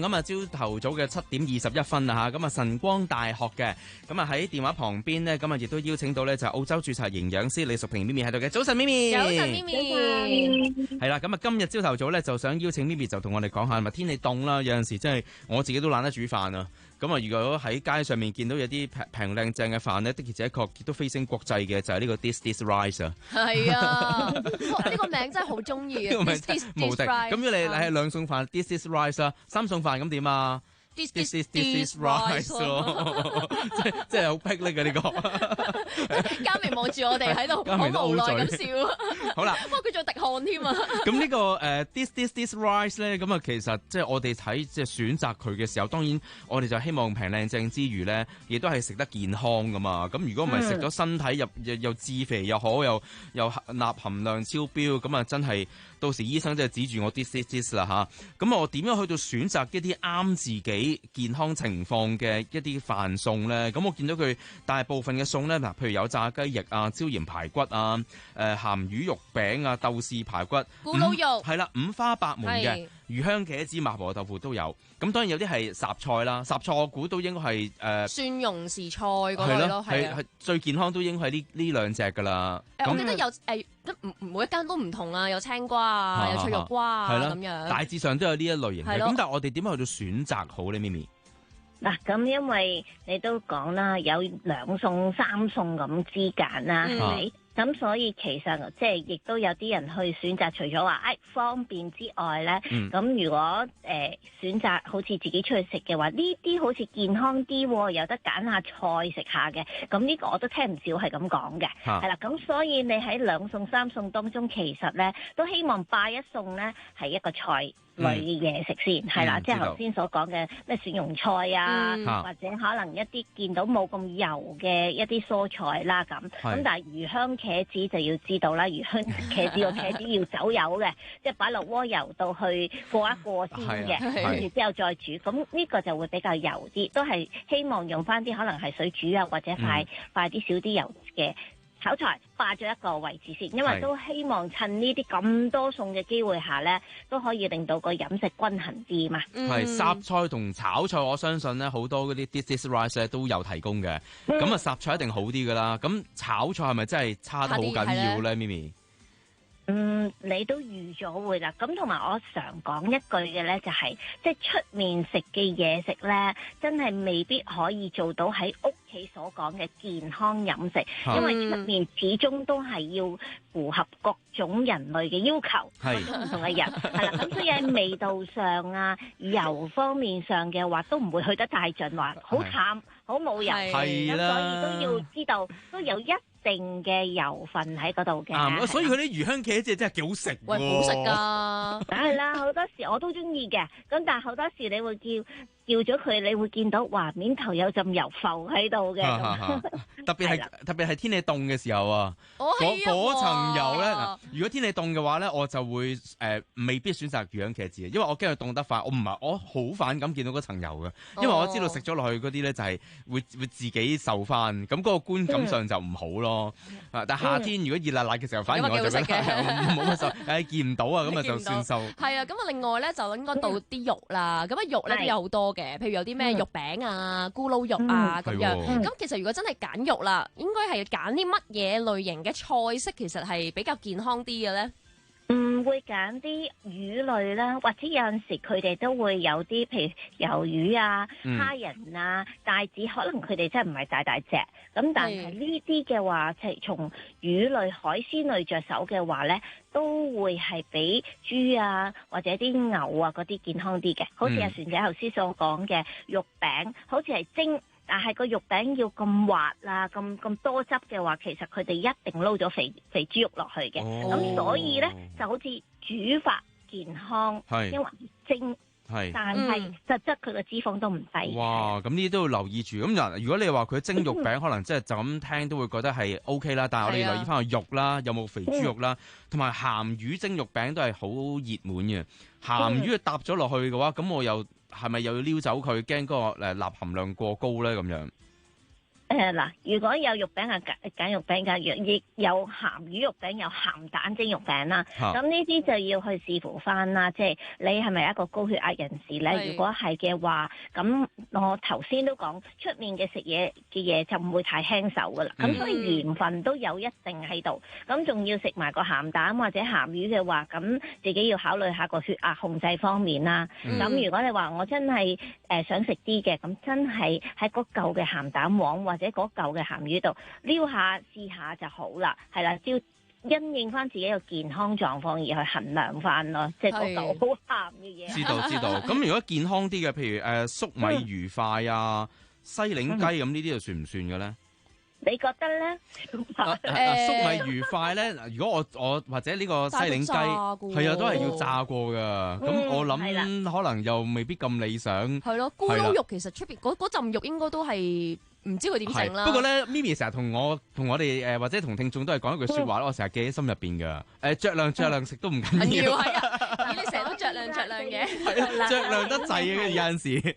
咁啊，朝頭早嘅7:21啦嚇，咁啊晨光大學嘅，咁啊喺電話旁邊呢，咁啊亦都邀請到呢，就澳洲註冊營養師李淑萍咪咪喺度嘅。早晨咪咪，早晨咪咪，係啦，咁啊今日朝頭早呢，就想邀請咪咪就同我哋講下，咪天氣凍啦，有陣時真係我自己都懶得煮飯啊。咁啊，如果喺街上面見到有啲平靚正嘅飯呢，的而且確亦都飛升國際嘅，就係呢個 This Rice 啊。係啊，呢個名真係好中意啊 ！This 無敵。咁如果你係兩餸飯 This Rice 啦，三餸飯咁點啊？This rice 咯，即係好霹靂嘅呢個。嘉明望住我哋喺度，好無奈咁笑。好啦，不過佢仲滴汗添啊。咁呢個this rice 咧，咁啊其實即係我哋睇即係選擇佢嘅時候，當然我哋就希望平靚正之餘咧，亦都係食得健康噶嘛。咁如果唔係食咗身體又致肥又好，又鈉含量超標，咁啊真係到時醫生真係指住我 this 啦嚇。咁我點樣去到選擇一啲啱自己健康情況嘅一啲飯餸咧？咁我見到佢大部分嘅餸咧，嗱，譬如有炸雞翼啊、椒鹽排骨啊、鹹魚肉餅啊、豆豉排骨、咕嚕肉，係啦，五花八門嘅魚香茄子、麻婆豆腐都有。咁當然有啲係雜菜啦，雜菜我估都應該係蒜蓉時菜嗰類咯，係最健康都應該係呢兩隻噶啦。我記得有每一間都唔同啊，有青瓜啊，有脆肉瓜啊咁樣。大致上都有呢一類型嘅。咁但係我哋點樣去到選擇好咧，咪咪？嗱，咁因為你都講啦，有兩餸三餸咁之間啦，係咪？咁所以其實即係亦都有啲人去選擇，除咗話方便之外咧，咁如果選擇好似自己出去食嘅話，呢啲好似健康啲，有得揀下菜食下嘅。咁呢個我都聽唔少係咁講嘅，係啦。咁所以你喺兩餸三餸當中，其實咧都希望霸一餸咧係一個菜類嘅嘢食先，係啦，即係頭先所講嘅咩蒜蓉菜啊，或者可能一啲見到冇咁油嘅一啲蔬菜啦咁。咁但係魚香茄子就要知道啦，魚香茄子個茄子要走油嘅，即係擺落鍋油度去過一過先嘅，跟住之後再煮。咁呢個就會比較油啲，都係希望用翻啲可能係水煮啊，或者快啲少啲油嘅炒菜霸咗一個位置先，因為都希望趁呢啲咁多餸嘅機會下呢，都可以令到個飲食均衡啲嘛。係霎菜同炒菜，我相信呢好多嗰啲 This rice 咧都有提供嘅。咁啊霎菜一定好啲噶啦。咁炒菜係咪真係差得好緊要呢？咪咪？你都預咗會啦。咁同埋我常講一句嘅呢，就係即係出面食嘅嘢食呢，真係未必可以做到喺屋企所講嘅健康飲食，因為出面始終都係要符合各種人類嘅要求，唔同嘅人係啦。咁所以喺味道上啊、油方面上嘅話，都唔會去得太盡，話好淡、好冇油。咁所以都要知道都有一定嘅油分喺嗰度嘅。所以佢啲魚香茄子真係幾好食。喂，好食㗎，梗係啦，好多時我都中意嘅。咁但係好多時你會叫咗佢，你會見到哇面頭有陣油浮喺度嘅。特別係天氣凍嘅時候啊，嗰層油咧，如果天氣凍嘅話咧，我就會未必選擇魚香茄子，因為我驚佢凍得快。我好反感見到嗰層油嘅，因為我知道食咗落去嗰啲咧就係會自己受翻，咁嗰個觀感上就唔好咯。但夏天如果熱辣辣嘅時候，反而我就覺得冇乜受，見唔到啊，咁啊就算受。係啊，咁啊另外咧就應該到啲肉啦，咁啊肉咧都有好多嘅，譬如有啲咩肉餅啊、咕嚕肉啊咁樣。咁其實如果真係揀肉啦，應該係揀啲乜嘢類型嘅菜式，其實係比較健康啲嘅咧？會揀啲魚類啦，或者有陣時佢哋都會有啲，譬如魷魚啊、蝦仁啊、帶子，可能佢哋真係唔係大隻，咁但係呢啲嘅話，從魚類、海鮮類着手嘅話咧，都會係比豬啊或者啲牛啊嗰啲健康啲嘅。好似阿船姐頭先所講嘅肉餅，好似係蒸。但係個肉餅要咁滑啊，咁多汁嘅話，其實佢哋一定撈咗肥豬肉落去嘅。咁所以呢，就好似煮法健康，因為蒸，但係實質佢個脂肪都唔低。哇！咁呢啲都要留意住。咁嗱，如果你話佢蒸肉餅，可能即係就咁聽都會覺得係 OK 啦。但係我哋留意翻個肉啦，有冇肥豬肉啦，同埋鹹魚蒸肉餅都係好熱門嘅。鹹魚搭咗落去嘅話，咁我又係咪又要撩走佢？驚嗰個鈉含量過高咧咁樣？嗱，如果有肉餅啊，揀肉餅㗎，亦有鹹魚肉餅，有鹹蛋蒸肉餅啦。咁呢啲就要去視乎翻啦，即係你係咪一個高血壓人士咧？如果係嘅話，咁我頭先都講出面嘅食嘢就唔會太輕手噶啦。咁所以鹽分都有一定喺度。咁仲要食埋個鹹蛋或者鹹魚嘅話，咁自己要考慮下個血壓控制方面啦。咁如果你話我真係想食啲嘅，咁真係喺嗰嚿嘅鹹蛋黃或者嗰嚿嘅鹹魚度撩下試下就好啦，係啦，要因應翻自己嘅健康狀況而去衡量翻咯，即係嗰嚿好鹹嘅嘢。知道。咁如果健康啲嘅，譬如粟米魚塊啊、西檸雞咁呢啲，就算唔算嘅咧？你覺得咧？粟米魚塊咧，如果我或者呢個西檸雞係啊，都係要炸過噶。咁我諗可能又未必咁理想。係咯，咕嚕肉其實出邊嗰陣肉應該都係唔知佢點整啦。不過咧，Mimi 成日同我哋或者同聽眾都係講一句説話我成日記喺心入邊㗎。酌量食都唔緊要。係啊，你成日都酌量嘅。係啊，酌量得滯嘅有陣時。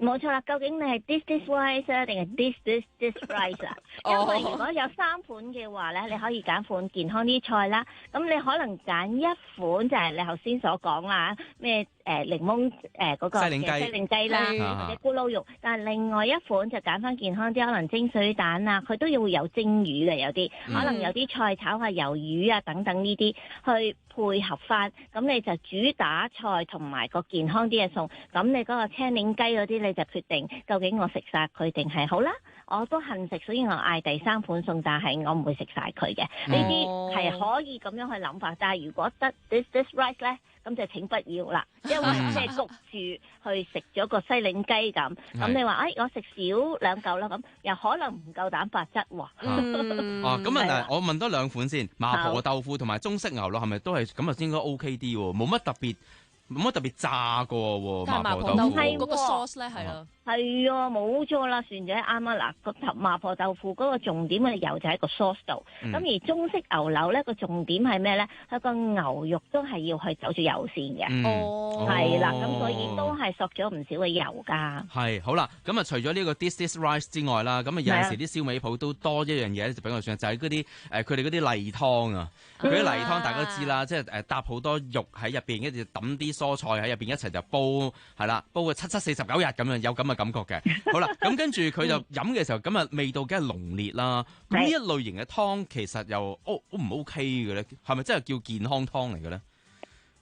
冇錯啦，究竟你係 this rice 啊，定係 this rice 啊？因為如果有3款嘅話咧，你可以揀款健康啲菜啦。咁你可能揀一款就係你頭先所講啦，咩檸檬嗰個西檸雞啦，或者咕嚕肉。但係另外一款就揀翻健康啲，可能蒸水蛋啊，佢都要會有蒸魚嘅，有啲可能有啲菜炒下魷魚啊等等呢啲去配合翻。咁你就主打菜同埋個健康啲嘅餸。咁你嗰個青檸雞嗰啲你就決定究竟我食晒佢定係好啦。我都恨食，所以我嗌第3款餸，但係我唔會食晒佢嘅。呢啲係可以咁樣去諗法。但係如果得 this rice 咧，咁就請不要啦，因為即係焗住去食咗個西檸雞咁。咁你話我食少2嚿啦，咁又可能唔夠蛋白質喎。咁啊，我問多2款先，麻婆豆腐同埋中式牛肉係咪都係咁啊？應該 OK 啲喎，冇乜特別炸過喎。麻婆豆腐嗰個 sauce 咧係啊。係啊，冇錯啦，船姐啱啊！嗱，個麻婆豆腐嗰個重點嘅油就喺個 sauce 度。咁而中式牛柳咧個重點係咩咧？佢個牛肉都係要去走住油線嘅。係啦，咁所以都係索咗唔少嘅油㗎。係好啦，咁啊除咗呢個 this rice 之外啦，咁啊有陣時啲燒味鋪都多一樣嘢咧，就俾我算就係嗰啲佢哋嗰啲例湯啊。佢啲例湯大家都知啦，即係搭好多肉喺入邊，跟住揼啲蔬菜喺入邊一齊就煲，係啦，煲個749日咁樣，有咁嘅感覺嘅。好啦，咁跟住佢就飲嘅時候，咁啊味道梗係濃烈啦。咁呢一類型嘅湯其實又 O 唔 OK 嘅咧？係咪真係叫健康湯嚟嘅咧？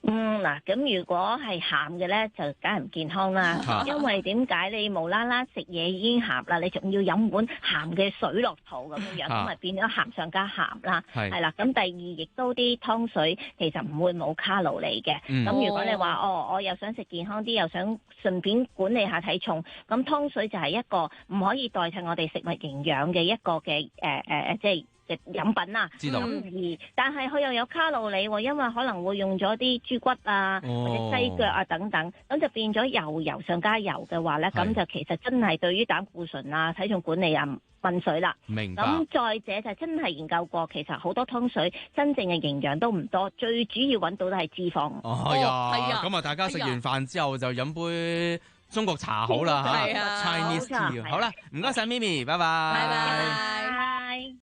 嗱，咁如果係鹹嘅咧，就梗係唔健康啦。因為點解你無啦啦食嘢已經鹹啦，你仲要飲碗鹹嘅水落肚咁樣，咁咪變咗鹹上加鹹啦。係啦，咁第二亦都啲湯水其實唔會冇卡路里嘅。咁如果你話我又想食健康啲，又想順便管理下體重，咁湯水就係一個唔可以代替我哋食物營養嘅一個嘅即係飲品啦。知道。但係佢又有卡路里喎，因為可能會用咗啲豬骨啊，或者雞腳啊等等，咁就變咗油上加油嘅話咧，咁就其實真係對於膽固醇啊、體重管理啊問水啦。明白。咁再者就真係研究過，其實好多湯水真正嘅營養都唔多，最主要揾到都係脂肪。係啊，咁啊，大家食完飯之後就飲杯中國茶好啦嚇，Chinese tea。好啦，唔該晒 Mimi，拜拜。拜拜。